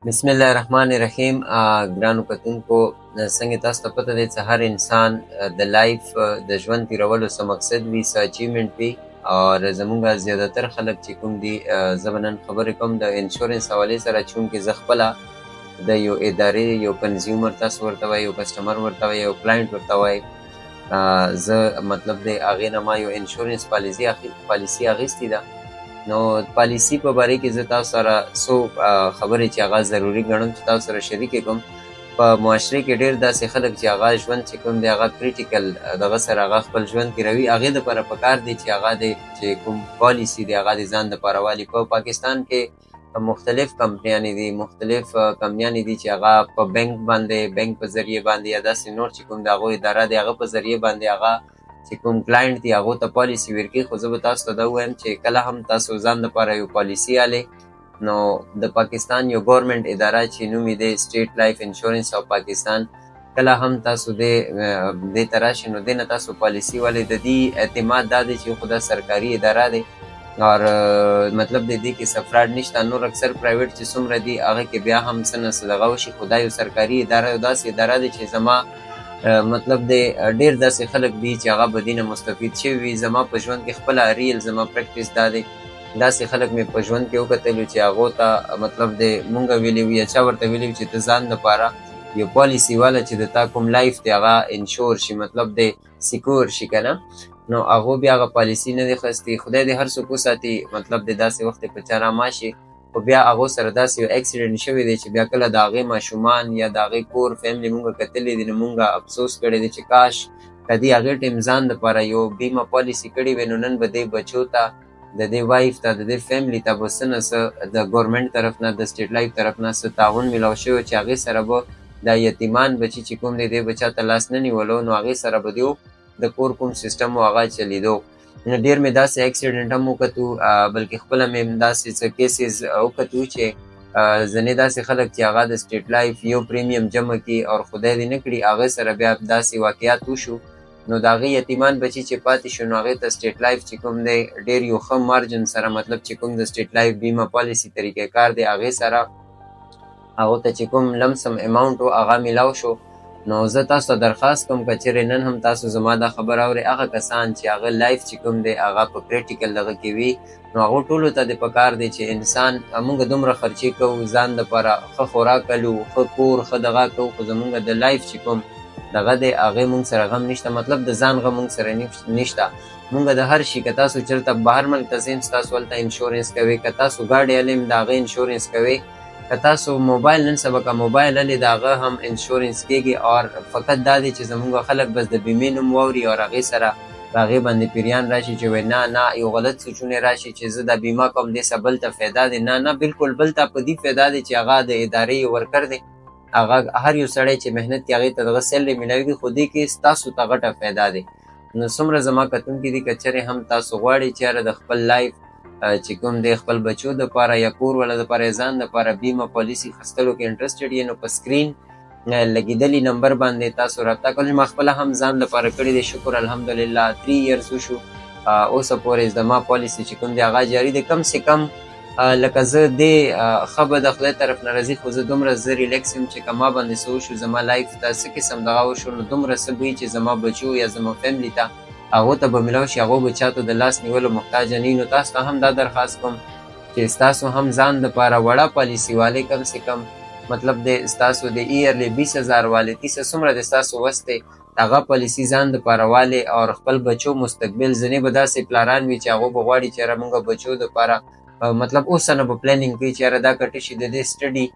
بسم الله الرحمن الرحیم. ګرانو کتونکو، څنګه تاسو ته پته دی چې هر انسان د لایف د ژوند تیرولو څه مقصد وي، څه اچیومنټ وي. او زمونږ زیاتر خلک چې کوم دي، زه به نن خبرې کوم د انشورنس حوالې سره، چونکې زه خپله د یو ادارې یو کنزیومر تاسو ورته وایي، یو کسټمر ورته وایي، یو کلاینټ ورته وایي. زه مطلب د هغې نه ما یو انشورنس پالیسي اخیستې ده. نو پالیسی په باره کې زه تاسو سره څو خبرې چې هغه ضروري ګڼم چې تاسو سره شریکې کوم. په معاشرې کې ډېر داسې خلک چې هغه ژوند چې کوم دی هغه کریټیکل دغه سره هغه خپل ژوند تېروي. هغې دپاره پکار دی چې هغه دی چې کوم پالیسي دی هغه د ځان دپاره والي. په پاکستان کې مختلف کمپنیانې دي، مختلف کمپنیانې دي چې هغه په بینک په ذریعې باندې یا داسې نور چې کوم د هغو اداره دی هغه په ذریعې باندې هغه چې کوم کلاینټ دی هغو ته پالیسي ورکوي. خو زه به تاسو ته دا ووایم چې کله هم تاسو ځان دپاره یو پالیسي الی، نو د پاکستان یو ګورنمنټ اداره چې نوم یې دی سټیټ لایف انشورنس آف پاکستان، کله هم تاسو دې ته راشئ نو دې نه تاسو پالیسي ولې. د دې اعتماد دا دی چې خو دا سرکاري اداره دی اور مطلب د دې کې څه فراډ نشته. نور اکثر پرایویټ چې څومره دي هغه کې بیا هم څه نه څه دغه وشي، خو دا یو سرکاري اداره یو داسې اداره دی چې زما مطلب دی ډېر داسې خلک دي چې هغه به دې نه مستفید شوي وي. زما په ژوند کې خپله ریل زما پریکټس دا دی، داسې خلک مې په ژوند کې وکتلي چې هغو ته مطلب دی مونږ ویلي وي یا چا ورته ویلي وي چې ته ځان دپاره یو پالیسي واله چې د تا کوم لایف دی هغه انشور شي، مطلب دی سیکور شي که نه. نو هغو بیا هغه پالیسي نه دی اخیستې. خدای دې هر څوک وساتي مطلب دی داسې وخت په چا راماشي، خو بیا هغو سره داسې یو اکسیډنټ شوی دی چې بیا کله د هغې ماشومان یا د هغې کور فیملی مونږ کتلی دي، نو مونږ افسوس کړی دی چې کاش که دې هغې ټیم ځان دپاره یو بیمه پالیسي کړې وی، نو نن به دې بچو ته، د دې وایف ته، د دې فیملی ته به څه نه څه د ګورمنټ طرف نه، د سټیټ لایف طرف نه څه تعاون میلاو شوی چې هغې سره به دا یتیمان بچي چې کوم دی دې به چا ته لاس نه نیولو، نو هغې سره به دیو د کور کوم سیسټم و هغه چلیدو. نو ډېر مې داسې اکسیډنټ هم وکتو، بلکې خپله مې داسې څه کیسز وکتو چې ځینې داسې خلک چې هغه د سټیټ لایف یو پریمیم جمع کړي او خدای دې نه کړي هغې سره بیا داسې واقعات وشو، نو د هغې یتیمان بچي چې پاتې شو، نو هغې ته سټیټ لایف چې کوم دی ډېر یو ښه مارجن سره، مطلب چې کوم د سټیټ لایف بیمه پالیسي طریقې کار دی هغې سره هغو ته چې کوم لمسم اماونټ و هغه میلاو شو. نو زه تاسو ته درخواست کوم که چیرې نن هم تاسو زما دا خبر اورئ، هغه کسان چې هغه لایف چې کوم دی هغه په پریکټیکل دغه کې وي، نو هغو ټولو ته د پکار دی چې انسان موږ دومره خرچې کوو ځان دپاره، ښه خوراک کلو، ښه کور، ښه دغه کوو، خو زمونږ د لایف چې کوم دغه دی هغې مونږ سره غم نشته، مطلب د ځان غم مونږ سره نشته. مونږ د هر شي که تاسو چېرته بهر ملک ته ځئ ستاسو هلته انشورنس کوئ، که تاسو ګاډی الئ د هغې انشورنس کوئ، که تاسو موبایل نن سبا که موبایل الې د هغه هم انشورنس کېږي. اور فقط دا دی چې زمونږ خلک بس د بیمې نوم واوري او هغې سره په هغې باندې پیریان راشي چې وایي نه یو غلط سوچونه راشي چې زه دا بیمه کوم دې څه بل ته فایده دی. نه بلکل بل ته په دې فایده دی چې هغه د ادارې یو ورکر دی، هغه هر یو سړی چې محنت کوي هغې ته دغه سیلري میلاویږي، خو دې کې ستاسو ته غټه فایده دی. نو څومره زما کتونکي دي که چېرې هم تاسو غواړئ چې یاره د خپل لایف چې کوم دی خپل بچو دپاره یا کور والا دپاره یا ځان دپاره بیمه پالیسي خیستلو کې انټرسټډ یې، نو په سکرین لګېدلي نمبر باندې تاسو رابطه کولی. ما خپله هم ځان دپاره کړې دی، شکر الحمدلله 3 years وشو اوسه پورې زما پالیسي چې کوم دی هغه جاري دی. کم سے کم لکه زه دې ښه به د خدای طرف نه راځي، خو زه دومره زه ریلیکس یم چې که ما باندې څه وشو، زما لایف ته څه قسم دغه وشو، نو دومره څه به چې زما بچو یا زما فیملی ته هغو ته به میلاو شي، هغو به چا ته د لاس نیولو محتاجه نه وي. نو تاسو ته هم دا درخواست کوم چې ستاسو هم ځان دپاره وړه پالیسي والې کم سے کم، مطلب دی ستاسو د ایرلی 20,000 والې 30 څومره د ستاسو وس دی هغه پالیسي ځان دپاره والې او خپل بچو مستقبل. ځینې به داسې پلاران وي چې هغو به غواړي چې یاره مونږ بچو دپاره مطلب اوس نه به پلانینګ کوي چې یاره دا کټې شي د دې سټډي،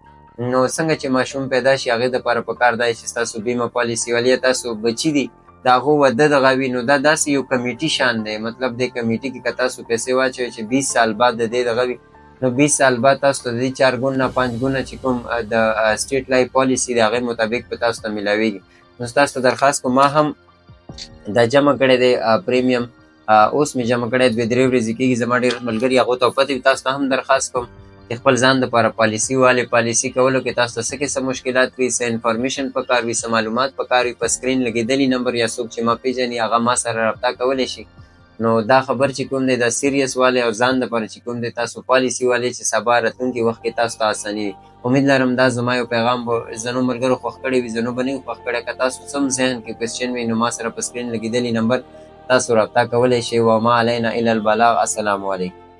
نو څنګه چې ماشوم پیدا شي هغې دپاره پکار دی چې ستاسو بیمه پالیسي والې یا تاسو بچي دي د هغو واده دغه وي، نو دا داسې یو کمیټي شان دی، مطلب دې کمیټي کې که تاسو پیسې واچوئ چې 20 سال بعد د دې دغه وي، نو 20 سال بعد تاسو ته د دې 4 ګونه 5 ګونه چې کوم د سټیټ لایف پالیسي د هغې مطابق په تاسو ته میلاویږي. نو ستاسو ته درخواست کوم، ما هم دا جمع کړی دی پریمیم، اوس مې جمع کړی 2-3 ورځې کېږي. زما ډېر ملګري هغو ته پتې وي. تاسو ته هم درخواست کوم چې خپل ځان دپاره پالیسي والې، پالیسي کولو کې تاسو ته څه قسم مشکلات وي، څه انفارمیشن پکار وي، څه معلومات پکار وي، په سکرین لګېدلي نمبر یا څوک چې ما پېژني هغه ما سره رابطه کولی شي. نو دا خبر چې کوم دی دا سیریس والی او ځان دپاره چې کوم دی تاسو پالیسي والی چې سبا راتلونکي وخت کې تاسو ته اساني وي. امید لرم دا زما یو پیغام به زنو ملګرو خوښ کړی وي، زنو به نه وي خوښ کړی. که تاسو څه هم ذهن کې کوېسچن وي نو ما سره په سکرین لګېدلي نمبر تاسو رابطه کولی شئ. وما علینا الا البلاغ. السلام علیکم.